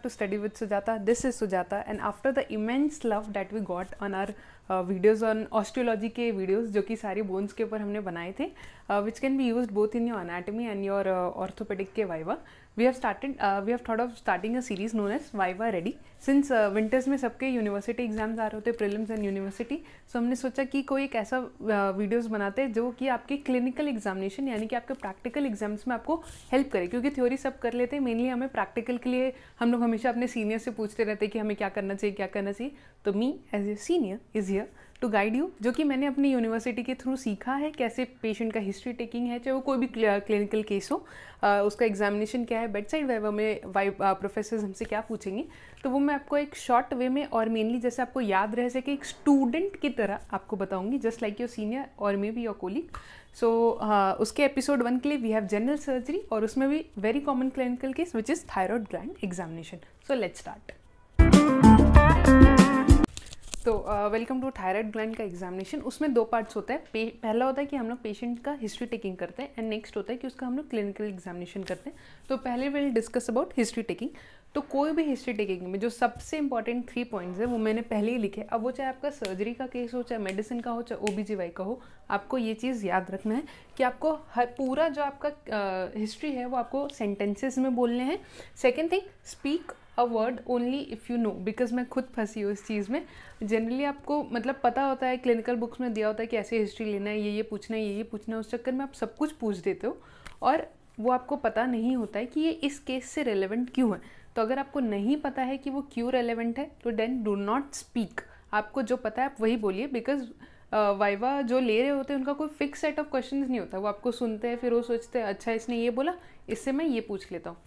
back to Study with Sujata. This is Sujata, and after the immense love that we got on our videos on osteology के videos जो कि सारी bones के ऊपर हमने बनाए थे, which can be used both in your anatomy and your orthopedic के viva, we have thought of starting a series known as Viva Ready. Since winters में सबके यूनिवर्सिटी एग्जाम्स आ रहे होते, प्रीलिम्स एंड यूनिवर्सिटी, सो हमने सोचा कि कोई एक ऐसा वीडियोस बनाते हैं जो कि आपके क्लिनिकल एग्जामिनेशन यानी कि आपके प्रैक्टिकल एग्जाम्स में आपको हेल्प करे, क्योंकि थ्योरी सब कर लेते हैं, मेनली हमें प्रैक्टिकल के लिए हम लोग हमेशा अपने सीनियर से पूछते रहते हैं कि हमें क्या करना चाहिए. तो me as a senior is here to guide you, जो कि मैंने अपनी यूनिवर्सिटी के थ्रू सीखा है कैसे पेशेंट का हिस्ट्री टेकिंग है, चाहे वो कोई भी क्लिनिकल केस हो, उसका एग्जामिनेशन क्या है, बेड साइड वाइवा में प्रोफेसर्स हमसे क्या पूछेंगे, तो वो मैं आपको एक शॉर्ट वे में और मेनली जैसे आपको याद रह सके एक स्टूडेंट की तरह आपको बताऊंगी, जस्ट लाइक योर सीनियर और मे बी योर कोलीग. सो उसके एपिसोड 1 के लिए वी हैव जनरल सर्जरी और उसमें भी very common clinical case which is thyroid gland examination. So let's start. तो वेलकम टू थायराइड ग्लैंड का एग्जामिनेशन. उसमें 2 पार्ट्स होता है. पहला होता है कि हम लोग पेशेंट का हिस्ट्री टेकिंग करते हैं एंड नेक्स्ट होता है कि उसका हम लोग क्लिनिकल एग्जामिनेशन करते हैं. तो पहले will discuss about history taking. तो कोई भी हिस्ट्री टेकिंग में जो सबसे इंपॉर्टेंट 3 पॉइंट्स है वो मैंने पहले ही लिखे. अब वो चाहे आपका सर्जरी का केस हो, चाहे मेडिसिन का हो, चाहे OBGY का हो, आपको ये चीज़ याद रखना है कि आपको हर पूरा जो आपका हिस्ट्री है वो आपको सेंटेंसेस में बोलने हैं. Second thing, speak a word only if you no, because मैं खुद फंसी हूँ इस चीज़ में. जनरली आपको मतलब पता होता है, क्लिनिकल बुक्स में दिया होता है कि ऐसे हिस्ट्री लेना है, ये पूछना है, ये पूछना है, उस चक्कर में आप सब कुछ पूछ देते हो और वो आपको पता नहीं होता है कि ये इस केस से रेलेवेंट क्यों है. तो अगर आपको नहीं पता है कि वो क्यों रेलेवेंट है तो देन डू नॉट स्पीक. आपको जो पता है आप वही बोलिए, बिकॉज वाइवा जो ले रहे होते हैं उनका कोई फिक्स सेट ऑफ क्वेश्चंस नहीं होता. वो आपको सुनते हैं, फिर वो सोचते हैं अच्छा इसने ये बोला, इससे मैं ये पूछ लेता हूँ,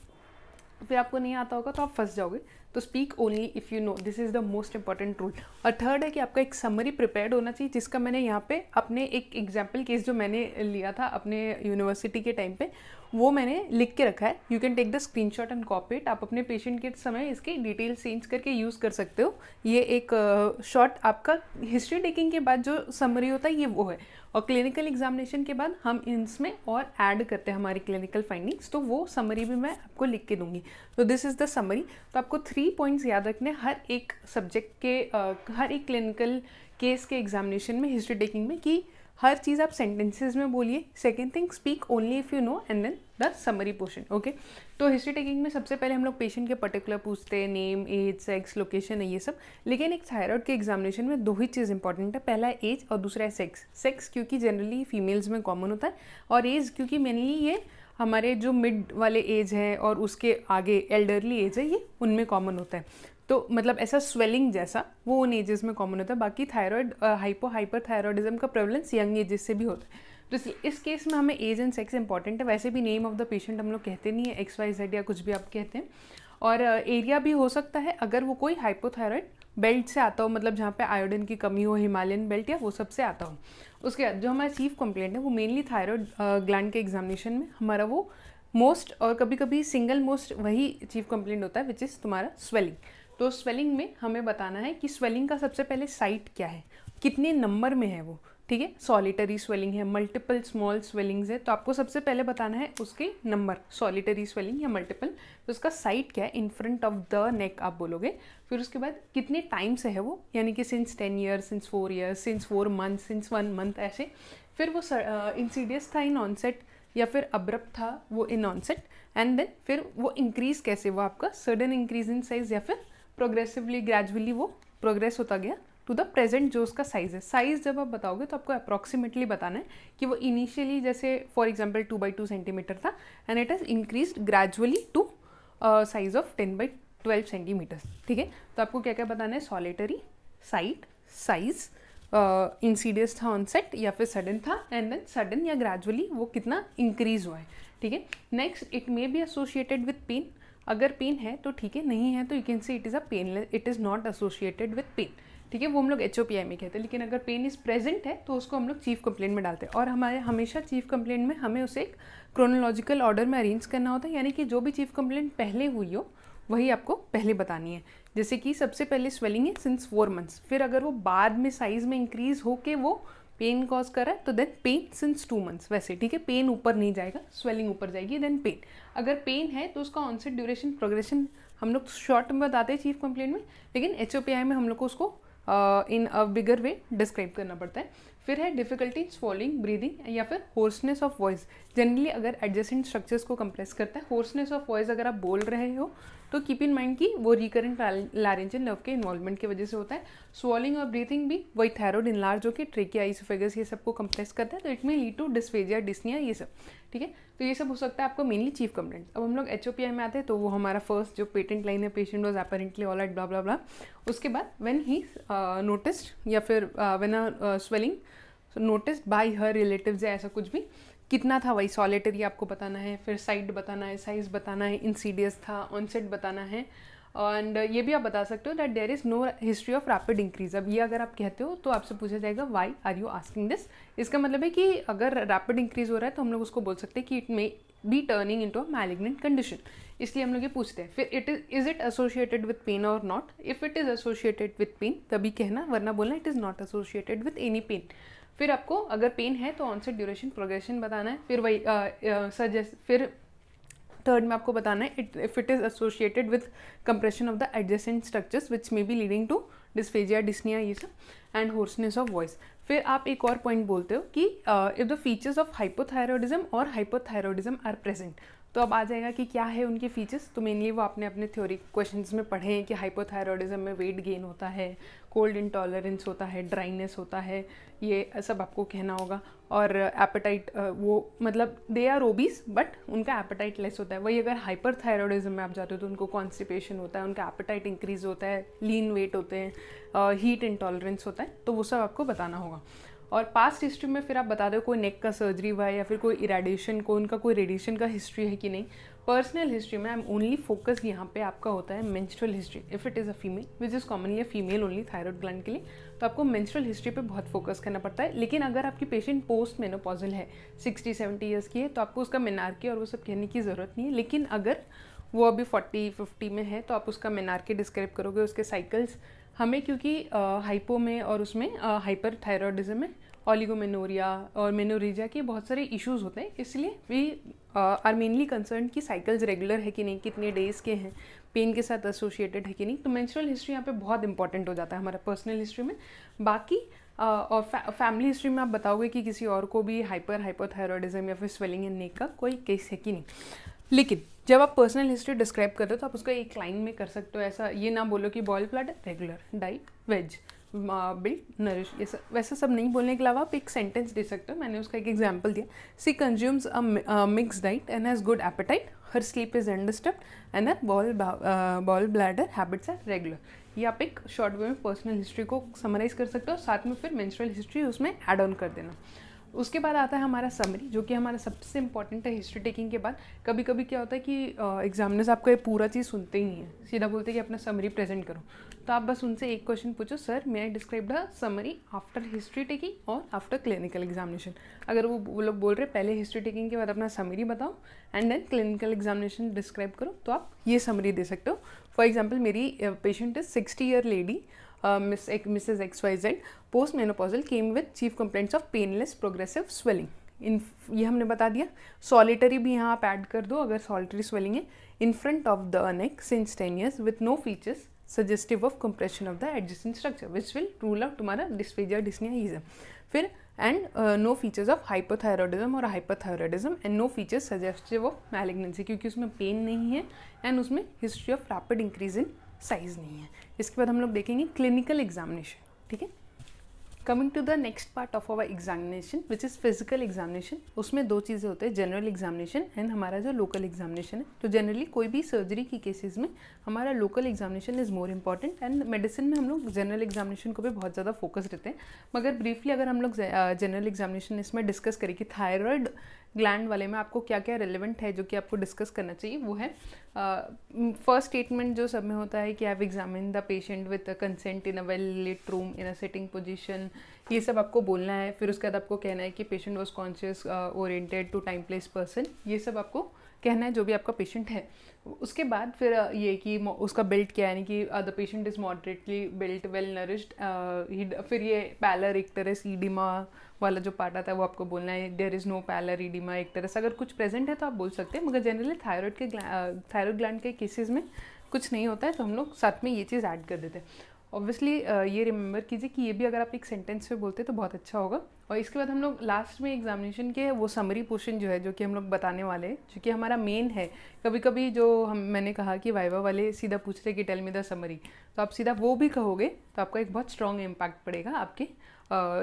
फिर आपको नहीं आता होगा तो आप फंस जाओगे. तो speak only if you no, this is the most important rule. और थर्ड है कि आपका एक समरी प्रिपेयर्ड होना चाहिए, जिसका मैंने यहाँ पे अपने एक एग्जाम्पल केस जो मैंने लिया था अपने यूनिवर्सिटी के टाइम पे वो मैंने लिख के रखा है. You can take the screenshot and copy it. आप अपने पेशेंट के समय इसके डिटेल्स चेंज करके यूज़ कर सकते हो. ये एक शॉर्ट आपका हिस्ट्री टेकिंग के बाद जो समरी होता है ये वो है, और क्लिनिकल एग्जामिनेशन के बाद हम इसमें और ऐड करते हैं हमारी क्लिनिकल फाइंडिंग्स. तो वो समरी भी मैं आपको लिख के दूंगी. तो दिस इज़ द समरी. तो आपको 3 पॉइंट्स याद रखने हर एक सब्जेक्ट के हर एक क्लिनिकल केस के एग्जामिनेशन में, हिस्ट्री टेकिंग में, कि हर चीज़ आप सेंटेंसेस में बोलिए. Second thing, speak only if you know and then the summary portion. Okay. तो हिस्ट्री टेकिंग में सबसे पहले हम लोग पेशेंट के पर्टिकुलर पूछते हैं, नेम, एज, सेक्स, लोकेशन है ये सब. लेकिन एक थायराइड के एग्जामिनेशन में 2 ही चीज़ इंपॉर्टेंट है. पहला है एज और दूसरा है सेक्स. सेक्स क्योंकि जनरली फीमेल्स में कॉमन होता है, और एज क्योंकि मेनली ये हमारे जो मिड वाले एज है और उसके आगे एल्डरली एज है ये उनमें कॉमन होता है. तो मतलब ऐसा स्वेलिंग जैसा वो उन एजेस में कॉमन होता है. बाकी थायराइड हाइपरथायरॉयडिज्म का प्रेवलेंस यंग एजेस से भी होता है. तो इसलिए इस केस में हमें एज एंड सेक्स इंपॉर्टेंट है. वैसे भी नेम ऑफ द पेशेंट हम लोग कहते नहीं है, XYZ या कुछ भी आप कहते हैं. और एरिया भी हो सकता है अगर वो कोई हाइपोथायरॉयड बेल्ट से आता हो, मतलब जहाँ पे आयोडीन की कमी हो, हिमालयन बेल्ट या वो सब से आता हो. उसके बाद जो हमारा चीफ कंप्लेंट है वो मेनली थायराइड ग्लैंड के एग्जामिनेशन में हमारा वो मोस्ट और कभी कभी सिंगल मोस्ट वही चीफ कंप्लेंट होता है, विच इज़ तुम्हारा स्वेलिंग. तो स्वेलिंग में हमें बताना है कि स्वेलिंग का सबसे पहले साइट क्या है, कितने नंबर में है वो. ठीक है, सॉलिटरी स्वेलिंग है, मल्टीपल स्मॉल स्वेलिंग्स है, तो आपको सबसे पहले बताना है उसके नंबर, सॉलिटरी स्वेलिंग या मल्टीपल. तो उसका साइट क्या है, इन फ्रंट ऑफ द नेक आप बोलोगे. फिर उसके बाद कितने टाइम से है वो, यानी कि since 10 years, since 4 years, since 4 month, since 1 month, ऐसे. फिर वो इंसीडियस था, इन ऑनसेट, या फिर अब्रप्ट था वो इन ऑनसेट. एंड देन फिर वो इंक्रीज कैसे, वो आपका सडन इंक्रीज इन साइज या फिर प्रोग्रेसिवली ग्रेजुअली वो प्रोग्रेस होता गया टू द प्रेजेंट जो उसका साइज़ है. साइज़ जब आप बताओगे तो आपको अप्रॉक्सीमेटली बताना है कि वो इनिशियली जैसे फॉर एग्जांपल 2x2 सेंटीमीटर था and it has increased gradually to size of 10x12 centimeter. ठीक है, तो आपको क्या क्या बताना है, सॉलिटरी, साइट, साइज, इंसीडियस था ऑनसेट या फिर सडन था, एंड देन सडन या ग्रेजुअली वो कितना इंक्रीज हुआ है. ठीक है. Next, it may be associated with pain. अगर पेन है तो ठीक है, नहीं है तो you can say it is a painless, it is not associated with pain. ठीक है, वो हम लोग HOPI में कहते हैं. लेकिन अगर पेन इज़ प्रेजेंट है तो उसको हम लोग चीफ कंप्लेंट में डालते हैं. और हमारे हमेशा चीफ कंप्लेंट में हमें उसे एक क्रोनोलॉजिकल ऑर्डर में अरेंज करना होता है, यानी कि जो भी चीफ कंप्लेंट पहले हुई हो वही आपको पहले बतानी है. जैसे कि सबसे पहले स्वेलिंग है सिंस 4 मंथ्स. फिर अगर वो बाद में साइज में इंक्रीज होके वो पेन कॉज कर रहा है तो देन पेन सिंस 2 मंथ्स. वैसे ठीक है, पेन ऊपर नहीं जाएगा, स्वेलिंग ऊपर जाएगी, देन पेन. अगर पेन है तो उसका ऑनसेट ड्यूरेशन प्रोग्रेशन हम लोग शॉर्ट में बताते हैं चीफ कंप्लेंट में, लेकिन HOPI में हम लोग को उसको इन अ बिगर वे डिस्क्राइब करना पड़ता है। फिर है डिफिकल्टी स्वॉलिंग, ब्रीदिंग या फिर होर्सनेस ऑफ वॉइस। जनरली अगर एडजेसेंट स्ट्रक्चर्स को कंप्रेस करता है, होर्सनेस ऑफ वॉइस अगर आप बोल रहे हो तो कीप इन माइंड कि वो रिकरेंट लारेंजियल नर्व के इन्वॉल्वमेंट की वजह से होता है। स्वॉलिंग और ब्रीथिंग भी वही थायराइड इनलार्ज होकर ट्रेकिया, ईसोफेगस ये सबको कंप्रेस करता है, तो इट में लीड टू डिस्फेजिया, डिस्निया, ये सब। ठीक है, तो ये सब हो सकता है आपको मेनली चीफ कंप्लेंट। अब हम लोग HOPI में आते हैं, तो वो हमारा फर्स्ट जो पेटेंट लाइन है, पेशेंट वॉज अपैरेंटली ऑलराइट ब्ला ब्ला ब्ला। उसके बाद व्हेन ही नोटिस्ड या फिर when a swelling noticed bye her relatives या ऐसा कुछ भी, कितना था वही सॉलिटरी आपको बताना है, फिर साइड बताना है, साइज बताना है, इंसीडियस था, ऑनसेट बताना है, एंड ये भी आप बता सकते हो that there is no history of rapid increase. अब ये अगर आप कहते हो तो आपसे पूछा जाएगा why are you asking this. इसका मतलब है कि अगर रैपिड इंक्रीज हो रहा है तो हम लोग उसको बोल सकते हैं कि it may be turning into a malignant condition, इसलिए हम लोग ये पूछते हैं। फिर is it associated with pain और not. If it is associated with pain तभी कहना, वरना बोलना it is not associated with any pain. फिर आपको अगर पेन है तो ऑनसेट, ड्यूरेशन, प्रोग्रेशन बताना है। फिर वही फिर थर्ड में आपको बताना है if it is associated with compression of the adjacent structures which may be leading to dysphagia, dyspnoea, ये सब, एंड होर्सनेस ऑफ वॉइस। फिर आप एक और पॉइंट बोलते हो कि if the features of hypothyroidism और हाइपोथायरॉयडिज्म आर प्रेजेंट, तो अब आ जाएगा कि क्या है उनके फीचर्स। तो मेनली वो आपने अपने थ्योरी क्वेश्चंस में पढ़े हैं कि हाइपोथायरॉयडिज्म में वेट गेन होता है, कोल्ड इंटॉलरेंस होता है, ड्राइनेस होता है, ये सब आपको कहना होगा। और एपेटाइट, वो मतलब दे आर ओबीज बट उनका एपेटाइट लेस होता है। वही अगर हाइपरथायरॉयडिज्म में आप जाते हो तो उनको कॉन्स्टिपेशन होता है, उनका एपेटाइट इंक्रीज होता है, लीन वेट होते हैं, हीट इंटॉलरेंस होता है, तो वो सब आपको बताना होगा। और पास्ट हिस्ट्री में फिर आप बता दो कोई नेक का सर्जरी हुआ है या फिर कोई इरेडिएशन को, उनका कोई रेडिएशन का हिस्ट्री है कि नहीं। पर्सनल हिस्ट्री में आई एम ओनली फोकस यहाँ पे आपका होता है menstrual history. If it is a female which is commonly a female only thyroid gland के लिए, तो आपको मेंस्ट्रुअल हिस्ट्री पे बहुत फोकस करना पड़ता है। लेकिन अगर आपकी पेशेंट पोस्ट मेनोपॉजल है, 60-70 ईयर्स की है, तो आपको उसका मेनार्की और वो सब कहने की ज़रूरत नहीं है। लेकिन अगर वो अभी 40-50 में है तो आप उसका मेनार्की डिस्क्राइब करोगे, उसके साइकिल्स। हमें क्योंकि हाइपो में और उसमें हाइपर थायरॉयडिज्म में ओलिगोमेनोरिया और मेनोरेजिया के बहुत सारे इश्यूज होते हैं, इसलिए वी आर मेनली कंसर्न कि साइकिल्स रेगुलर है कि नहीं, कितने डेज के हैं, पेन के साथ एसोसिएटेड है कि नहीं। तो मेंस्ट्रुअल हिस्ट्री यहाँ पे बहुत इंपॉर्टेंट हो जाता है हमारा पर्सनल हिस्ट्री में। बाकी और फैमिली हिस्ट्री में आप बताओगे कि किसी और को भी हाइपोथायरॉयडिज्म या फिर स्वेलिंग इन नेक का कोई केस है कि नहीं। लेकिन जब आप पर्सनल हिस्ट्री डिस्क्राइब करते हो तो आप उसका एक लाइन में कर सकते हो। ऐसा ये ना बोलो कि bowel bladder regular, diet veg, build nourish, ये सब वैसा सब नहीं बोलने के अलावा आप एक सेंटेंस दे सकते हो। मैंने उसका एक एग्जांपल दिया, she consumes a mixed diet and has good appetite, her sleep is undisturbed and her bowel bladder habits are regular. ये आप एक शॉर्ट वे में पर्सनल हिस्ट्री को समराइज कर सकते हो, साथ में फिर मेंस्ट्रुअल हिस्ट्री उसमें ऐड ऑन कर देना। उसके बाद आता है हमारा समरी, जो कि हमारा सबसे इंपॉर्टेंट है हिस्ट्री टेकिंग के बाद। कभी कभी क्या होता है कि एग्जामिनर्स आपको ये पूरा चीज़ सुनते ही नहीं है, सीधा बोलते हैं कि अपना समरी प्रेजेंट करो। तो आप बस उनसे एक क्वेश्चन पूछो, sir may I describe the summary after history taking और आफ्टर क्लिनिकल एग्जामिनेशन। अगर वो लोग बोल रहे पहले हिस्ट्री टेकिंग के बाद अपना समरी बताओ and then clinical examination describe करो, तो आप ये समरी दे सकते हो। फॉर एग्जाम्पल मेरी patient is 60 year lady, Mrs. XYZ, post menopausal, came with chief complaints of painless progressive swelling. ये हमने बता दिया। सॉलिटरी भी यहाँ आप ऐड कर दो अगर सॉलिटरी स्वेलिंग है। In front of the neck since 10 years with no features suggestive of compression of the adjacent structure which will rule out तुम्हारा डिस्फेजिया, डिस्निया, फिर and no features of hypothyroidism और hyperthyroidism and no features suggestive of malignancy, क्योंकि उसमें pain नहीं है and उसमें history of rapid increase in size नहीं है। इसके बाद हम लोग देखेंगे क्लिनिकल एग्जामिनेशन। ठीक है, coming to the next part of our examination which is physical examination. उसमें दो चीज़ें होते हैं, जनरल एग्जामिनेशन एंड हमारा जो लोकल एग्जामिनेशन है। तो जनरली कोई भी सर्जरी की केसेस में हमारा local examination is more important, and medicine में हम लोग जनरल एग्जामिनेशन को भी बहुत ज़्यादा फोकस रहते हैं। मगर ब्रीफली अगर हम लोग जनरल एग्जामिनेशन इसमें डिस्कस करें कि थायराइड ग्लैंड वाले में आपको क्या क्या रिलेवेंट है जो कि आपको डिस्कस करना चाहिए, वो है फर्स्ट स्टेटमेंट जो सब में होता है कि I have examine the patient with consent in a well lit room in a sitting position, ये सब आपको बोलना है। फिर उसके बाद आपको कहना है कि patient was conscious, oriented to time place person, ये सब आपको कहना है जो भी आपका पेशेंट है। उसके बाद फिर ये कि उसका बिल्ट क्या है, यानी कि the patient is moderately built, well nourished. फिर ये पैलर, इक्टरस, ईडिमा वाला जो पार्ट आता है वो आपको बोलना है। There is no pallor, oedema, icterus. अगर कुछ प्रेजेंट है तो आप बोल सकते हैं, मगर जनरली थायराइड ग्लैंड के केसेस में कुछ नहीं होता है, तो हम लोग साथ में ये चीज़ ऐड कर देते हैं। ऑब्वियसली ये रिमेंबर कीजिए कि ये भी अगर आप एक सेंटेंस में बोलते तो बहुत अच्छा होगा। और इसके बाद हम लोग लास्ट में एग्जामिनेशन के वो समरी पोर्शन जो है, जो कि हम लोग बताने वाले हैं, जो कि हमारा मेन है। कभी कभी जो मैंने कहा कि वाइवा वाले सीधा पूछ रहे कि टेल मी द समरी, तो आप सीधा वो भी कहोगे तो आपका एक बहुत स्ट्रॉन्ग इम्पैक्ट पड़ेगा आपके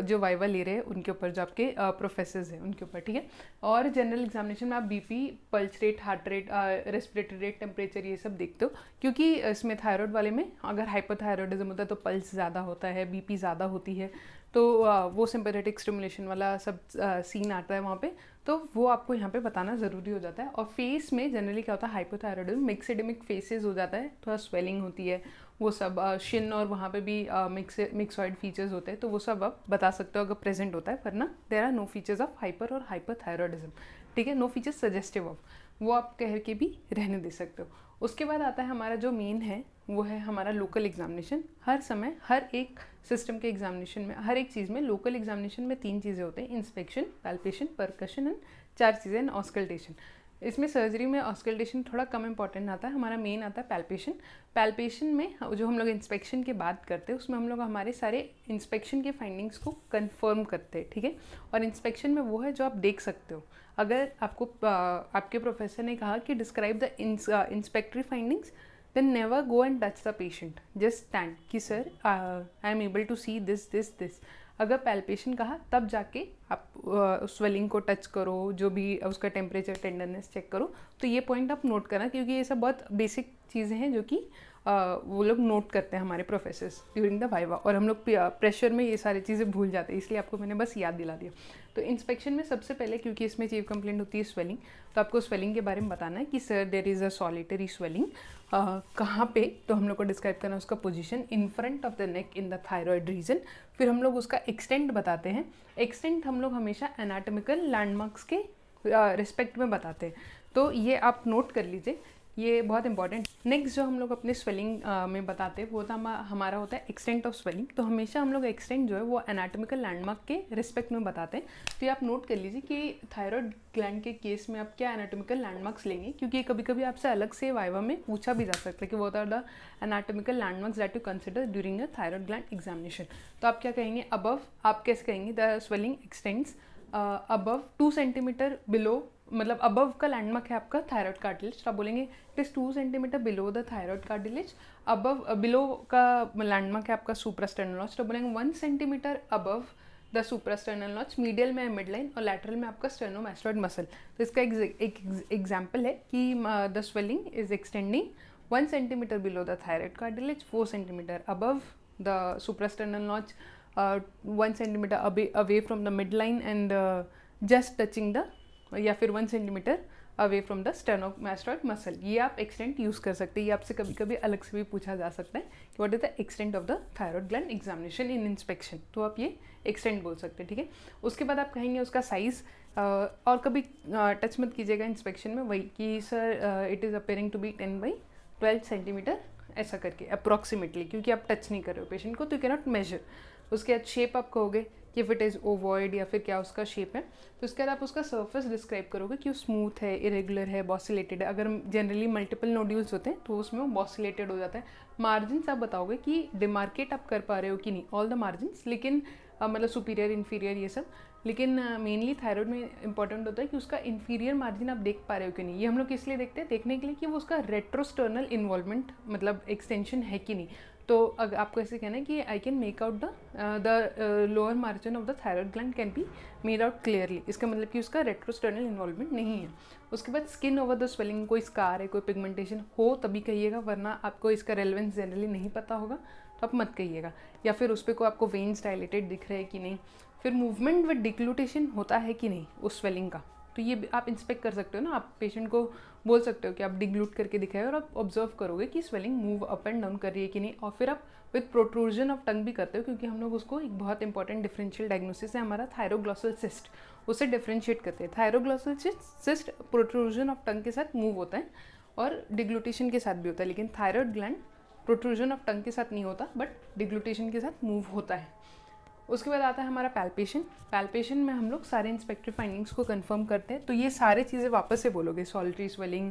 जो वाइवा ले रहे हैं उनके ऊपर, जो आपके प्रोफेसर्स हैं उनके ऊपर, ठीक है। और जनरल एग्जामिनेशन में आप BP, pulse rate, heart rate, respiratory rate, temperature, ये सब देखते हो, क्योंकि इसमें थायराइड वाले में अगर हाइपोथायरॉयडिज्म होता है तो पल्स ज़्यादा होता है, बीपी ज़्यादा होती है, तो वो सिंपैथेटिक स्टिमुलेशन वाला सब सीन आता है वहाँ पे, तो वो आपको यहाँ पे बताना ज़रूरी हो जाता है। और फेस में जनरली क्या होता है, हाइपोथायरॉयडिज्म मिक्सेडेमिक फेसेस हो जाता है, थोड़ा स्वेलिंग होती है, वो सब शिन और वहाँ पे भी मिक्सॉइड फीचर्स होते हैं, तो वो सब आप बता सकते हो अगर प्रेजेंट होता है, वरना there are no features of hyper और हाइपोथायरॉयडिज्म, ठीक है, नो फीचर्स सजेस्टिव ऑफ, वो आप कह के भी रहने दे सकते हो। उसके बाद आता है हमारा जो मेन है, वो है हमारा लोकल एग्जामिनेशन। हर समय हर एक सिस्टम के एग्जामिनेशन में, हर एक चीज़ में, लोकल एग्जामिनेशन में 3 चीज़ें होते हैं, इंस्पेक्शन, पैल्पेशन, परकशन एंड 4 चीज़ें ऑस्कल्टेशन। इसमें सर्जरी में ऑस्कल्टेशन थोड़ा कम इंपॉर्टेंट आता है, हमारा मेन आता है पैल्पेशन। पैल्पेशन में जो हम लोग इंस्पेक्शन के बाद करते हैं, उसमें हम लोग हमारे सारे इंस्पेक्शन के फाइंडिंग्स को कंफर्म करते हैं, ठीक है। और इंस्पेक्शन में वो है जो आप देख सकते हो। अगर आपको आपके प्रोफेसर ने कहा कि describe the inspectory findings, then never go and touch the patient, just stand कि sir I am able to see this। अगर पैल्पेशन कहा तब जाके आप स्वेलिंग को टच करो, जो भी उसका टेम्परेचर, टेंडरनेस चेक करो। तो ये पॉइंट आप नोट करना, क्योंकि ये सब बहुत बेसिक चीज़ें हैं जो कि वो लोग नोट करते हैं हमारे प्रोफेसर्स ड्यूरिंग द वाइवा, और हम लोग प्रेशर में ये सारी चीज़ें भूल जाते हैं, इसलिए आपको मैंने बस याद दिला दिया। तो इंस्पेक्शन में सबसे पहले, क्योंकि इसमें चीफ कंप्लेंट होती है स्वेलिंग, तो आपको स्वेलिंग के बारे में बताना है कि sir there is a solitary swelling, कहाँ पे, तो हम लोग को डिस्क्राइब करना है उसका position in front of the neck in the thyroid region. फिर हम लोग उसका एक्सटेंट बताते हैं। एक्सटेंट हम लोग हमेशा एनाटॉमिकल लैंडमार्क्स के रिस्पेक्ट में बताते हैं, तो ये आप नोट कर लीजिए, ये बहुत इंपॉर्टेंट। नेक्स्ट जो हम लोग अपने स्वेलिंग में बताते हैं वो था हमारा होता है एक्सटेंट ऑफ स्वेलिंग। तो हमेशा हम लोग एक्सटेंट जो है वो एनाटॉमिकल लैंडमार्क के रिस्पेक्ट में बताते हैं। तो ये आप नोट कर लीजिए कि थायराइड ग्लैंड के केस में आप क्या एनाटॉमिकल लैंडमार्क्स लेंगे, क्योंकि कभी कभी आपसे अलग से वाइवा में पूछा भी जा सकता है कि what are the anatomical landmarks that you consider during a thyroid gland examination. तो आप क्या कहेंगे, अबव, आप कैसे कहेंगे, the swelling extends above 2 centimetre below, मतलब अबव का लैंडमार्क है आपका थायराइड कार्टिलेज, तो आप बोलेंगे it is 2 centimetre below the thyroid cartilage. Above, below का लैंडमार्क है आपका सुप्रास्टर्नल नॉच, तो बोलेंगे 1 centimetre above the suprasternal notch. Medial में मिड लाइन और लैटरल में आपका स्टेर्नोमास्टोइड मसल। तो इसका एक एग्जाम्पल है कि the swelling is extending 1 centimetre below the thyroid cartilage, 4 centimetre above the suprasternal notch, 1 centimetre away from the mid line and just touching the, या फिर 1 centimetre away from the sternomastoid muscle. ये आप extent use कर सकते हैं, ये आपसे कभी कभी अलग से भी पूछा जा सकता है कि what is the extent of the thyroid gland examination in inspection, तो आप ये एक्सटेंट बोल सकते हैं, ठीक है। उसके बाद आप कहेंगे उसका साइज़, और कभी टच मत कीजिएगा इंस्पेक्शन में, वही कि sir it is appearing to be 10 by 12 centimetre, ऐसा करके अप्रॉक्सीमेटली, क्योंकि आप टच नहीं कर रहे हो पेशेंट को, तो यू कैन नॉट मेजर। उसके बाद शेप आप कहोगे कि इफ इट इज़ ओवॉइड या फिर क्या उसका शेप है। तो उसके बाद आप उसका सर्फेस डिस्क्राइब करोगे कि वो स्मूथ है, इरेगुलर है, बॉसिलेटेड है। अगर जनरली मल्टीपल नोड्यूल्स होते हैं तो उसमें वो बॉसिलेटेड हो जाता है। मार्जिन्स आप बताओगे कि डिमार्केट आप कर पा रहे हो कि नहीं, ऑल द मार्जिन्स, लेकिन मतलब सुपीरियर, इन्फीरियर, ये सब, लेकिन मेनली थायराइड में इंपॉर्टेंट होता है कि उसका इन्फीरियर मार्जिन आप देख पा रहे हो कि नहीं। ये हम लोग इसलिए देखते हैं, देखने के लिए कि वो उसका रेट्रोस्टर्नल इन्वॉल्वमेंट, मतलब एक्सटेंशन है कि नहीं। तो अगर आपको ऐसे कहना है कि I can make out the lower margin of the thyroid gland can be made out clearly, इसका मतलब कि उसका रेट्रोस्टर्नल इन्वॉल्वमेंट नहीं है। उसके बाद स्किन ओवर द स्वेलिंग, कोई स्कार है, कोई पिगमेंटेशन हो तभी कहिएगा, वरना आपको इसका रेलेवेंस जनरली नहीं पता होगा तो आप मत कहिएगा। या फिर उस पर कोई आपको वेन्स डायलेटेड दिख रहे हैं कि नहीं, फिर मूवमेंट विद डिक्लूटेशन होता है कि नहीं उस स्वेलिंग का, तो ये आप इंस्पेक्ट कर सकते हो ना। आप पेशेंट को बोल सकते हो कि आप डिग्लूट करके दिखाए और आप ऑब्जर्व करोगे कि swelling move up and down कर रही है कि नहीं। और फिर आप विद प्रोट्रूजन ऑफ टंग भी करते हो, क्योंकि हम लोग उसको एक बहुत इंपॉर्टेंट डिफरेंशियल डायग्नोसिस है हमारा थायरोग्लॉसल सिस्ट, उससे डिफरेंशिएट करते हैं। थायरोग्लॉसल सिस्ट प्रोट्रूजन ऑफ टंग के साथ मूव होता है और डिग्लूटेशन के साथ भी होता है, लेकिन thyroid gland protrusion of tongue के साथ नहीं होता, बट डिग्लूटेशन के साथ मूव होता है। उसके बाद आता है हमारा पैल्पेशन। पैल्पेशन में हम लोग सारे इंस्पेक्टरी फाइंडिंग्स को कंफर्म करते हैं। तो ये सारे चीज़ें वापस से बोलोगे, solitary swelling,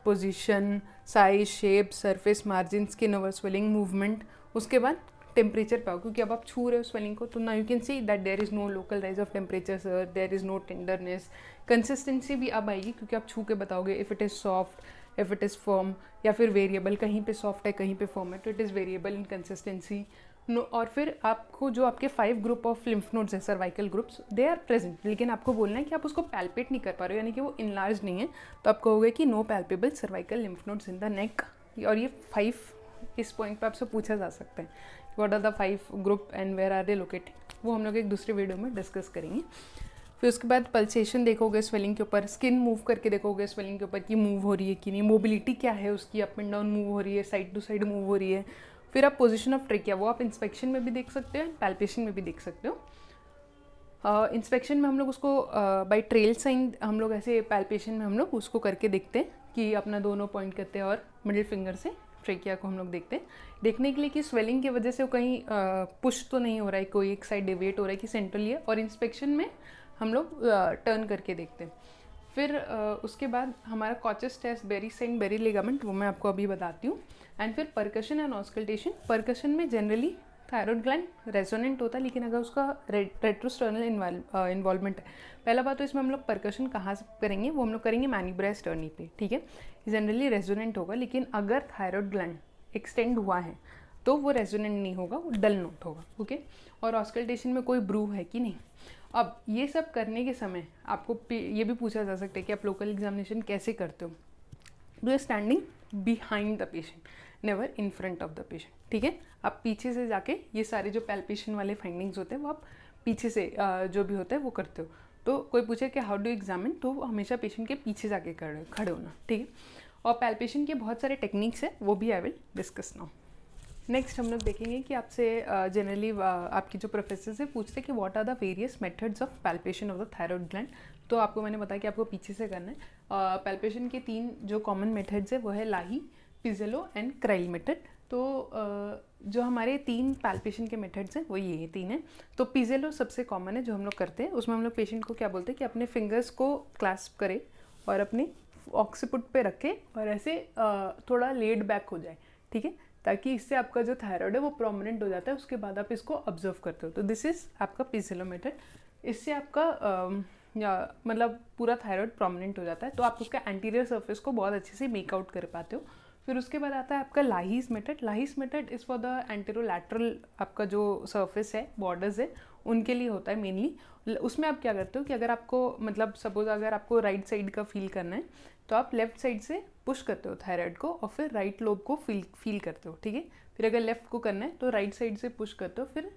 position, size, shape, surface, margin, skin over swelling, movement, उसके बाद टेम्परेचर पे आओ, क्योंकि अब आप छू रहे हो स्वेलिंग को, तो ना you can see that there is no local rise of temperature sir, there is no tenderness. Consistency भी अब आएगी क्योंकि आप छू के बताओगे if it is soft, if it is firm, या फिर वेरिएबल, कहीं पे सॉफ्ट है कहीं पे फर्म है, तो it is variable in consistency. No, और फिर आपको जो आपके 5 ग्रुप ऑफ लिम्फ नोड्स हैं, cervical groups, they are present, लेकिन आपको बोलना है कि आप उसको पैल्पेट नहीं कर पा रहे हो, यानी कि वो इनलार्ज नहीं है, तो आप कहोगे कि no palpable cervical lymph nodes in the neck. और ये 5 इस पॉइंट पे आपसे पूछा जा सकता है, what are the 5 group and where are they located, वो हम लोग एक दूसरे वीडियो में डिस्कस करेंगे। फिर उसके बाद पल्सेशन देखोगे स्वेलिंग के ऊपर, स्किन मूव करके देखोगे स्वेलिंग के ऊपर कि मूव हो रही है कि नहीं, मोबिलिटी क्या है उसकी, अप एंड डाउन मूव हो रही है, साइड टू साइड मूव हो रही है। फिर आप पोजीशन ऑफ ट्रेकिया, वो आप इंस्पेक्शन में भी देख सकते हो, पैल्पेशन में भी देख सकते हो। इंस्पेक्शन में हम लोग उसको बाय ट्रेल साइन, हम लोग ऐसे पैल्पेशन में हम लोग उसको करके देखते हैं कि अपना दोनों पॉइंट करते हैं और मिडिल फिंगर से ट्रेकिया को हम लोग देखते हैं, देखने के लिए कि स्वेलिंग की वजह से वो कहीं पुश तो नहीं हो रहा है, कोई एक साइड डिवेट हो रहा है कि सेंट्रली है। और इंस्पेक्शन में हम लोग टर्न करके देखते हैं। फिर उसके बाद हमारा Kocher's test, Berry's sign, Berry's ligament, वो मैं आपको अभी बताती हूँ। एंड फिर परकशन एंड ऑस्कल्टेशन। परकशन में जनरली थायरॉइड ग्लैंड रेजोनेंट होता है, लेकिन अगर उसका रेट्रोस्टर्नल इन्वॉल्वमेंट है, पहला बात तो इसमें हम लोग परकशन कहाँ से करेंगे, वो हम लोग करेंगे मैन्यूब्रा स्टर्नी पे, ठीक है। जनरली रेजोनेंट होगा, लेकिन अगर थायरॉइड ग्लैंड एक्सटेंड हुआ है तो वो रेजोनेंट नहीं होगा, वो डल नोट होगा, ओके। और ऑस्कल्टेशन में कोई ब्रू है कि नहीं। अब ये सब करने के समय आपको ये भी पूछा जा सकता है कि आप लोकल एग्जामिनेशन कैसे करते हो। Do you standing behind the patient, never in front of the patient, ठीक है। आप पीछे से जाके ये सारे जो पैल्पेशन वाले फाइंडिंग्स होते हैं वो आप पीछे से जो भी होता है वो करते हो। तो कोई पूछे कि हाउ डू एग्जामिन, तो हमेशा पेशेंट के पीछे जाके खड़े होना, ठीक है। और पैल्पेशन के बहुत सारे टेक्निक्स हैं, वो भी I will discuss now. Next हम लोग देखेंगे कि आपसे जनरली आपकी जो प्रोफेसर से पूछते हैं कि what are the various methods of palpation of the thyroid gland. तो आपको मैंने बताया कि आपको पीछे से करना है। पैल्पेशन के 3 जो कॉमन मेथड्स है वो है लाही, पिजेलो एंड क्राइल मेथड। तो जो हमारे 3 पैल्पेशन के मेथड्स हैं वो ये 3 हैं। तो पिजेलो सबसे कॉमन है जो हम लोग करते हैं, उसमें हम लोग पेशेंट को क्या बोलते हैं कि अपने फिंगर्स को क्लैस्प करे और अपने ऑक्सीपुट पे रखे और ऐसे थोड़ा लेड बैक हो जाए, ठीक है, ताकि इससे आपका जो थायराइड है वो प्रोमिनेंट हो जाता है। उसके बाद आप इसको ऑब्जर्व करते हो, तो दिस इज़ आपका पिजेलो मेथड। इससे आपका मतलब पूरा थायराइड प्रोमिनेंट हो जाता है, तो आप उसका एंटीरियर सरफेस को बहुत अच्छे से मेकआउट कर पाते हो। फिर उसके बाद आता है आपका Lahey's method. Lahey's method is for the anterolateral, आपका जो सरफेस है, बॉर्डर्स है, उनके लिए होता है मेनली। उसमें आप क्या करते हो कि अगर आपको मतलब सपोज अगर आपको राइट साइड का फील करना है तो आप लेफ्ट साइड से पुश करते हो थायराइड को और फिर राइट लोब को फील करते हो, ठीक है। फिर अगर लेफ्ट को करना है तो राइट साइड से पुश करते हो, फिर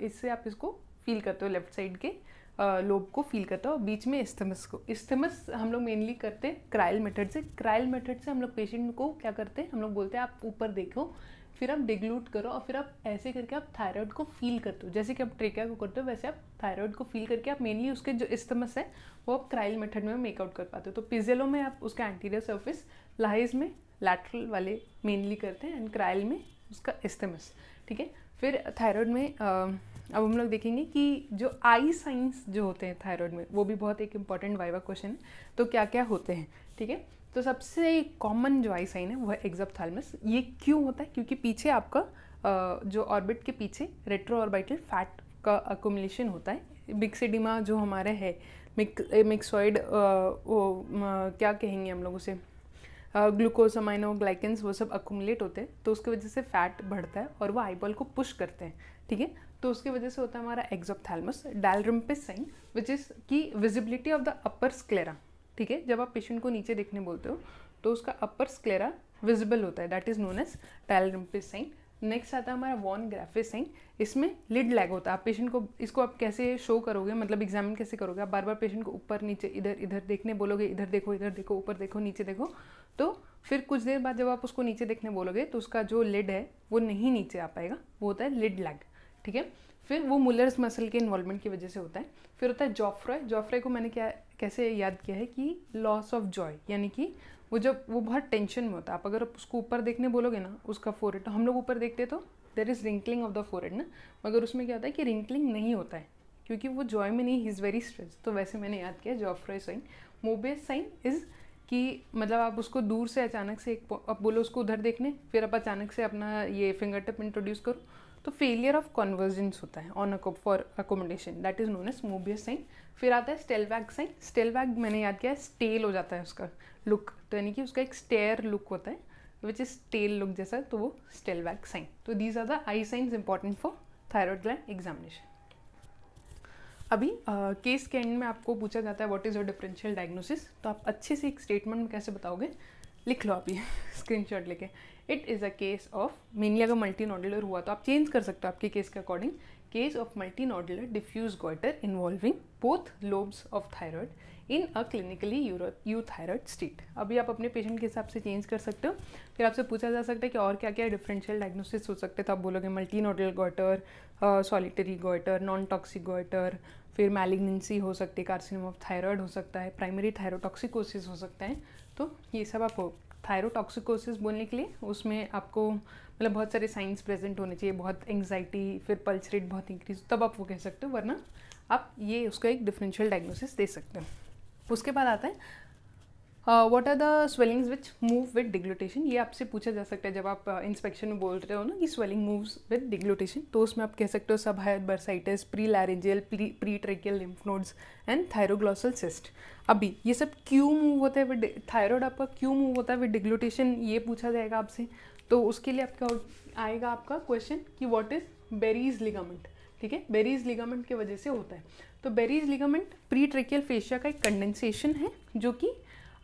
इससे आप इसको फील करते हो, लेफ्ट साइड के लोब को फील करते हो। बीच में इस्थमस को, इस्थमस हम लोग मेनली करते हैं क्राइल मेथड से। क्राइल मेथड से हम लोग पेशेंट को क्या करते हैं, हम लोग बोलते हैं आप ऊपर देखो, फिर आप डिग्लूट करो और फिर आप ऐसे करके आप थायराइड को फील करते हो, जैसे कि आप ट्रेकिया को करते हो वैसे आप थायराइड को फील करके आप मेनली उसके जो इस्थमस है वो आप क्राइल मेथड में मेकआउट कर पाते हो। तो पिजेलो में आप उसका एंटीरियर सर्फेस, लाइज में लैटरल वाले मेनली करते हैं एंड क्राइल में उसका इस्थमस, ठीक है। फिर थायराइड में अब हम लोग देखेंगे कि जो आई साइंस जो होते हैं थायराइड में, वो भी बहुत एक इंपॉर्टेंट वाइवा क्वेश्चन है, तो क्या क्या होते हैं, ठीक है। तो सबसे कॉमन जो आई साइन है वो है एक्सोप्थैलेमस। ये क्यों होता है, क्योंकि पीछे आपका जो ऑर्बिट के पीछे रेट्रो ऑर्बिटल फैट का अक्यूमुलेशन होता है। मिक्सेडिमा जो हमारा है, मिक्सॉइड क्या कहेंगे हम लोग उसे, ग्लूकोज, अमाइनो, ग्लाइकेंस, वो सब अक्यूमुलेट होते हैं, तो उसकी वजह से फैट बढ़ता है और वो आईबॉल को पुश करते हैं, ठीक है। तो उसकी वजह से होता है हमारा एक्सोप्थैलेमस। डालरिम्पिस साइन विच इज़ की visibility of the upper sclera, ठीक है। जब आप पेशेंट को नीचे देखने बोलते हो तो उसका अपर स्क्लेरा विजिबल होता है, that is known as Dalrymple's sign. Next आता है हमारा वॉन ग्राफिस साइन। इसमें लिड लैग होता है। आप पेशेंट को, इसको आप कैसे शो करोगे, मतलब एग्जामिन कैसे करोगे, आप बार बार पेशेंट को ऊपर नीचे इधर इधर देखने बोलोगे, इधर देखो, ऊपर देखो, नीचे देखो, तो फिर कुछ देर बाद जब आप उसको नीचे देखने बोलोगे तो उसका जो लिड है वो नहीं नीचे आ पाएगा, वो होता है लिड लैग, ठीक है। फिर वो मुलर्स मसल के इन्वॉल्वमेंट की वजह से होता है। फिर होता है जॉफ्रे। जॉफ्रे को मैंने कैसे याद किया है कि लॉस ऑफ जॉय, यानी कि वो जब वो बहुत टेंशन में होता है, आप अगर उसको ऊपर देखने बोलोगे ना, उसका फोरहेड, तो हम लोग ऊपर देखते तो there is wrinkling of the forehead ना, मगर उसमें क्या होता है कि रिंकलिंग नहीं होता है क्योंकि वो जॉय में नहीं, ही इज़ वेरी स्ट्रेस। तो वैसे मैंने याद किया Joffroy sign. Moebius sign is कि मतलब आप उसको दूर से अचानक से आप बोलो उसको उधर देखने, फिर आप अचानक से अपना ये फिंगर टिप इंट्रोड्यूस करो, तो फेलियर ऑफ कन्वर्जेंस होता है on for accommodation, that is known as Moebius sign. फिर आता है स्टेलवैग साइन। स्टेलवैग मैंने याद किया है, स्टेल हो जाता है उसका लुक, तो यानी कि उसका एक स्टेयर लुक होता है विच इज टेल लुक जैसा, तो वो स्टेलवैग साइन। तो these are the eye signs important for thyroid gland examination. अभी केस के एंड में आपको पूछा जाता है what is your differential diagnosis, तो आप अच्छे से एक स्टेटमेंट में कैसे बताओगे, लिख लो अभी स्क्रीनशॉट लेके। It is a case of, mainly अगर मल्टी नोडुलर हुआ तो आप चेंज कर सकते हो आपके केस के according, case of multi nodular diffuse goitre involving both lobes of thyroid in a clinically euthyroid state. अभी आप अपने पेशेंट के हिसाब से चेंज कर सकते हो। फिर आपसे पूछा जा सकता है कि और क्या क्या डिफरेंशियल डायग्नोसिस हो सकते हैं, तो आप बोलोगे multi nodular goitre, solitary goitre, non toxic goitre, फिर मैलिग्नेंसी हो सकती है, कार्सिनोमा ऑफ थायराइड हो सकता है, प्राइमरी थायरोटॉक्सिकोसिस हो सकता है। तो ये सब आप थायरोटॉक्सिकोसिस बोलने के लिए उसमें आपको मतलब बहुत सारे साइंस प्रेजेंट होने चाहिए, बहुत एंग्जाइटी, फिर पल्स रेट बहुत इंक्रीज, तब आप वो कह सकते हो, वरना आप ये उसका एक डिफरेंशियल डायग्नोसिस दे सकते हो। उसके बाद आता है what are the swellings which move with deglutition. ये आपसे पूछा जा सकता है जब आप इंस्पेक्शन में बोल रहे हो ना कि स्वेलिंग मूव्स विद डिग्लूटेशन, तो उसमें आप कह सकते हो सबहायर bursitis, pre laryngeal, pre tracheal lymph nodes and thyroglossal cyst. अभी ये सब क्यों मूव होता है विद थायराइड, आपका क्यों मूव होता है विद डिग्लूटेशन, ये पूछा जाएगा आपसे। तो उसके लिए आपका आएगा आपका क्वेश्चन कि व्हाट इज बेरीज लिगामेंट। ठीक है, बेरीज लिगामेंट की वजह से होता है। तो berries ligament pre tracheal fascia का एक कंडेंसेशन है जो कि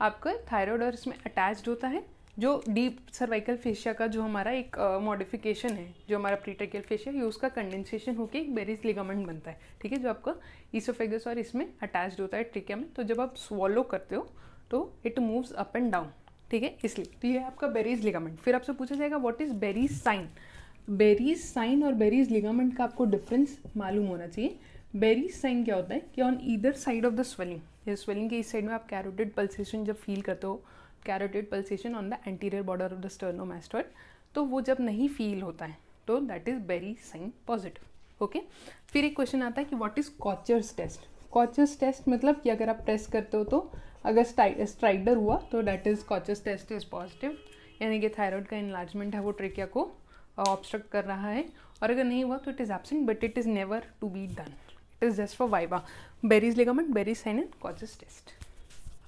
आपका थायराइड और इसमें अटैच्ड होता है, जो डीप सर्वाइकल फेशिया का जो हमारा एक मॉडिफिकेशन है, जो हमारा प्री ट्रेकियल फेशिया है, उसका कंडेंसेशन होकर एक बेरीज लिगामेंट बनता है। ठीक है, जो आपका ईसोफेगस और इसमें अटैच्ड होता है ट्रेकिया में। तो जब आप स्वॉलो करते हो तो it moves up and down. ठीक है, इसलिए तो ये है आपका बेरीज लिगामेंट। फिर आपसे पूछा जाएगा what is Berry's sign. Berry's sign और बेरीज लिगामेंट का आपको डिफरेंस मालूम होना चाहिए। बेरीज साइन क्या होता है कि on either side of the swelling, ये स्वेलिंग के इस साइड में आप कैरोटिड पल्सेशन जब फील करते हो, carotid pulsation on the anterior border of the sternomastoid, तो वो जब नहीं फील होता है तो that is Berry's sign positive. Okay, फिर एक क्वेश्चन आता है कि what is Kocher's test. Kocher's test मतलब कि अगर आप प्रेस करते हो तो अगर स्ट्राइडर हुआ तो that is Kocher's test is positive, यानी कि थायराइड का इनलार्जमेंट है वो ट्रेकिया को ऑब्स्ट्रक्ट कर रहा है। और अगर नहीं हुआ तो it is absent, but it is never to be done, it is just for viva. Berry's ligament, Berry's sign and Kocher's test.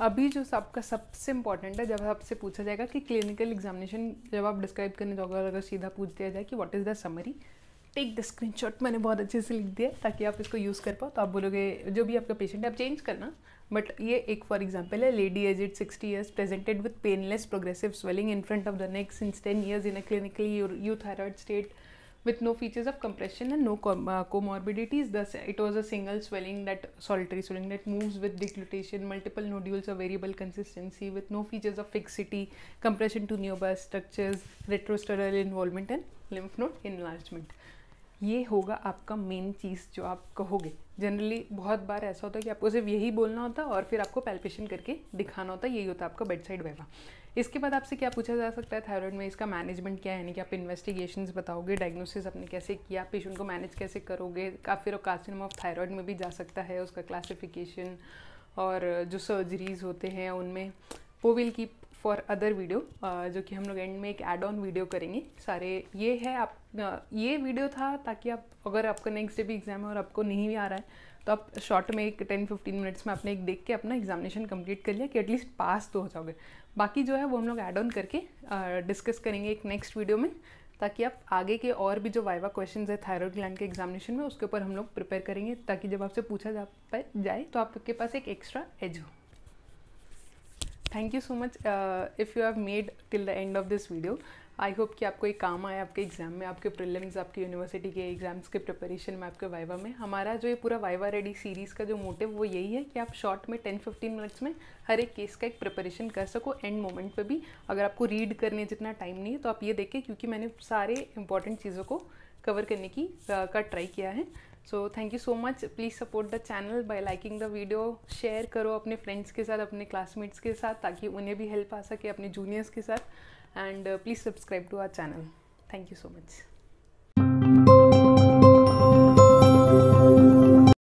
अभी जो आपका सबसे इंपॉर्टेंट है, जब आपसे पूछा जाएगा कि क्लिनिकल एग्जामिनेशन जब आप डिस्क्राइब करने जाओगे, अगर सीधा पूछ दिया जाए कि what is the summary, take the screenshot. मैंने बहुत अच्छे से लिख दिया ताकि आप इसको यूज़ कर पाओ। तो आप बोलोगे जो भी आपका पेशेंट है आप चेंज करना, बट ये एक फॉर एग्जांपल है, lady aged 60 years presented with painless progressive swelling in front of the neck since 10 years in a clinically euthyroid state with no features of compression and no comorbidities. Thus, it was a single swelling, that solitary swelling that moves with deglutition, multiple nodules of variable consistency with no features of fixity, compression to neobust structures, retrosteral involvement and lymph node enlargement. ये होगा आपका main चीज़ जो आप कहोगे। Generally बहुत बार ऐसा होता है कि आपको सिर्फ यही बोलना होता है और फिर आपको पैल्पेशन करके दिखाना होता है, यही होता है आपका बेड साइड वाइवा। इसके बाद आपसे क्या पूछा जा सकता है थायराइड में, इसका मैनेजमेंट क्या है, यानी कि आप इन्वेस्टिगेशंस बताओगे, डायग्नोसिस आपने कैसे किया, पेशेंट को मैनेज कैसे करोगे, फिर कार्सिनोमा ऑफ थायराइड में भी जा सकता है उसका क्लासिफिकेशन, और जो सर्जरीज होते हैं उनमें वो will keep for other video, जो कि हम लोग एंड में एक एड ऑन वीडियो करेंगे सारे। ये है आप ये वीडियो था ताकि आप अगर आपका नेक्स्ट डे भी एग्जाम है और आपको नहीं भी आ रहा है तो आप शॉर्ट में एक 10-15 मिनट्स में आपने एक देख के अपना एग्जामिनेशन कंप्लीट कर लिया कि एटलीस्ट पास तो हो जाओगे। बाकी जो है वो हम लोग ऐड ऑन करके डिस्कस करेंगे एक नेक्स्ट वीडियो में, ताकि आप आगे के और भी जो वाइवा क्वेश्चंस है थायराइड ग्लैंड के एग्जामिनेशन में उसके ऊपर हम लोग प्रिपेयर करेंगे, ताकि जब आपसे पूछा जाए तो आपके पास एक एक्स्ट्रा एज हो। Thank you so much if you have made till the end of this video. I hope कि आपको एक काम आया आपके एग्जाम में, आपके प्रीलिम्स, आपके यूनिवर्सिटी के एग्जाम्स के प्रिपरेशन में, आपके वाइवा में। हमारा जो ये पूरा वाइवा रेडी सीरीज़ का जो मोटिव वो यही है कि आप शॉर्ट में 10-15 मिनट्स में हर एक केस का एक प्रिपरेशन कर सको। एंड मोमेंट पे भी अगर आपको रीड करने जितना टाइम नहीं है तो आप ये देखें, क्योंकि मैंने सारे इंपॉर्टेंट चीज़ों को कवर करने की का ट्राई किया है। So thank you so much. Please support the channel bye liking the video, share करो अपने फ्रेंड्स के साथ, अपने क्लासमेट्स के साथ, ताकि उन्हें भी हेल्प आ सके, अपने जूनियर्स के साथ। And please subscribe to our channel. Thank you so much.